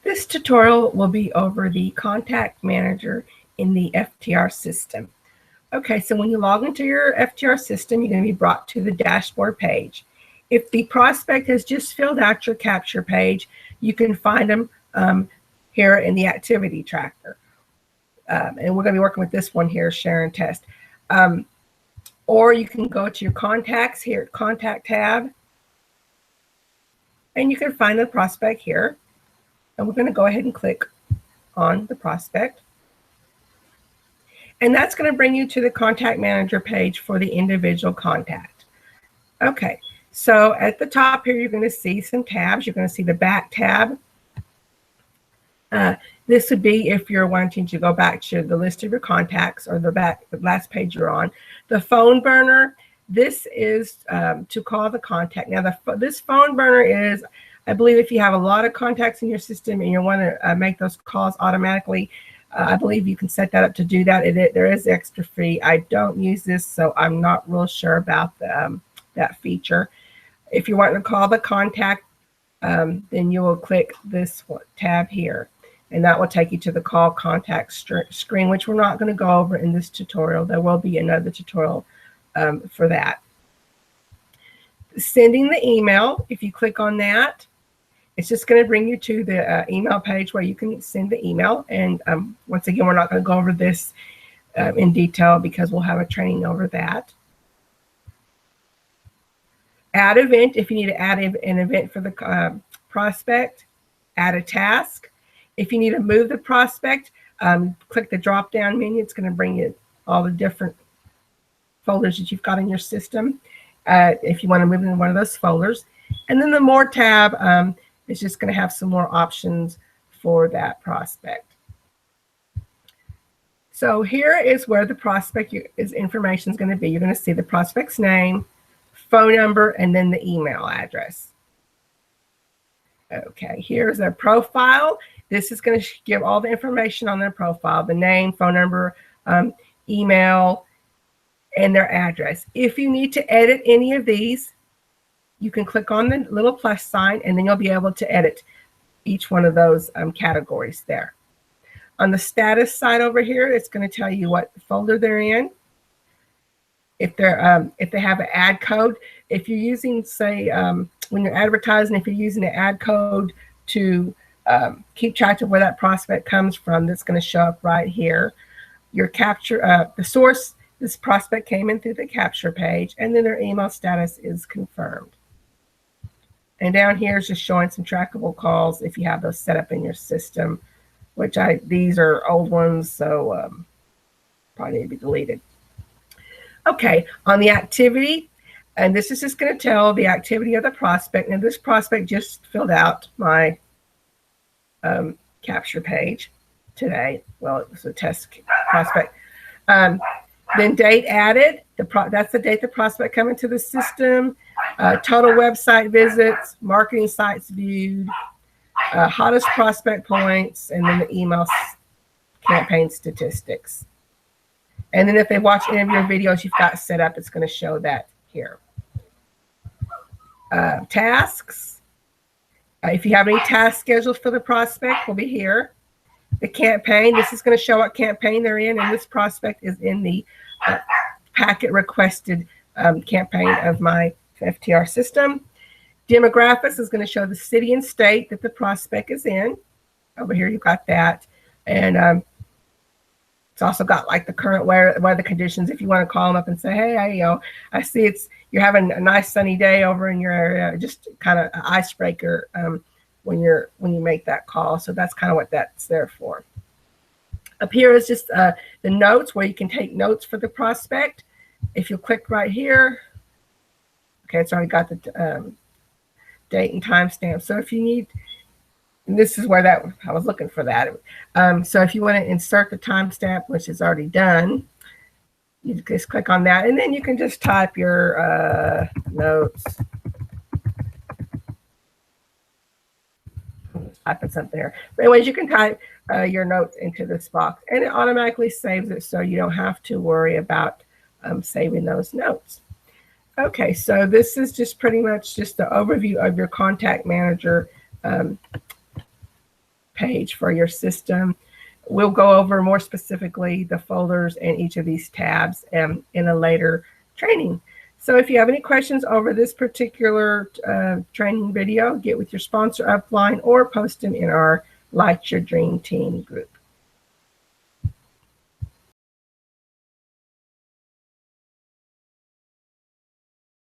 This tutorial will be over the contact manager in the FTR system. Okay, so when you log into your FTR system, you're going to be brought to the dashboard page. If the prospect has just filled out your capture page, you can find them here in the activity tracker. And we're going to be working with this one here, share and test. Or you can go to your contacts here, contact tab, and you can find the prospect here. And we're going to go ahead and click on the prospect. And that's going to bring you to the contact manager page for the individual contact. Okay, so at the top here, you're going to see some tabs. You're going to see the back tab. This would be if you're wanting to go back to the list of your contacts or the last page you're on. The phone burner, this is to call the contact. Now, this phone burner is, I believe, if you have a lot of contacts in your system and you want to make those calls automatically, I believe you can set that up to do that. There is extra fee. I don't use this, so I'm not real sure about that feature. If you want to call the contact, then you will click this tab here, and that will take you to the call contact screen, which we're not going to go over in this tutorial. There will be another tutorial for that. Sending the email, if you click on that, it's just going to bring you to the email page where you can send the email. And once again, we're not going to go over this in detail because we'll have a training over that. Add event, if you need to add an event for the prospect. Add a task. If you need to move the prospect, click the drop-down menu. It's going to bring you all the different folders that you've got in your system if you want to move in one of those folders. And then the More tab, it's just going to have some more options for that prospect. So here is where the prospect information is going to be. You're going to see the prospect's name, phone number, and then the email address. Okay, here's their profile. This is going to give all the information on their profile, the name, phone number, email, and their address. If you need to edit any of these, you can click on the little plus sign, and then you'll be able to edit each one of those categories there. On the status side over here, it's going to tell you what folder they're in. If they have an ad code, if you're using, say, when you're advertising, if you're using an ad code to keep track of where that prospect comes from, that's going to show up right here. Your capture, the source, this prospect came in through the capture page, and then their email status is confirmed. And down here is just showing some trackable calls if you have those set up in your system, which these are old ones, so probably need to be deleted. Okay, on the activity, and this is just going to tell the activity of the prospect. And this prospect just filled out my capture page today. Well, it was a test prospect. Then date added, that's the date the prospect come into the system. Total website visits, marketing sites viewed, hottest prospect points, and then the email campaign statistics. And then if they watch any of your videos you've got set up, it's going to show that here. Tasks. If you have any task schedules for the prospect, will be here. The campaign, this is going to show what campaign they're in, and this prospect is in the packet requested campaign of my FTR system. Demographics is going to show the city and state that the prospect is in. Over here, you've got that. And it's also got like the current weather conditions. If you want to call them up and say, hey, I see you're having a nice sunny day over in your area, just kind of an icebreaker when you make that call. So that's kind of what that's there for. Up here is just the notes, where you can take notes for the prospect. If you click right here, okay, it's already got the date and timestamp. So if you need, and this is where I was looking for that. So if you want to insert the timestamp, which is already done, you just click on that, and then you can just type your notes. Typing something there. But anyways, you can type your notes into this box, and it automatically saves it, so you don't have to worry about saving those notes. Okay, so this is just pretty much just the overview of your contact manager page for your system. We'll go over more specifically the folders and each of these tabs in a later training. So if you have any questions over this particular training video, get with your sponsor upline or post them in our Light Your Dream Team group.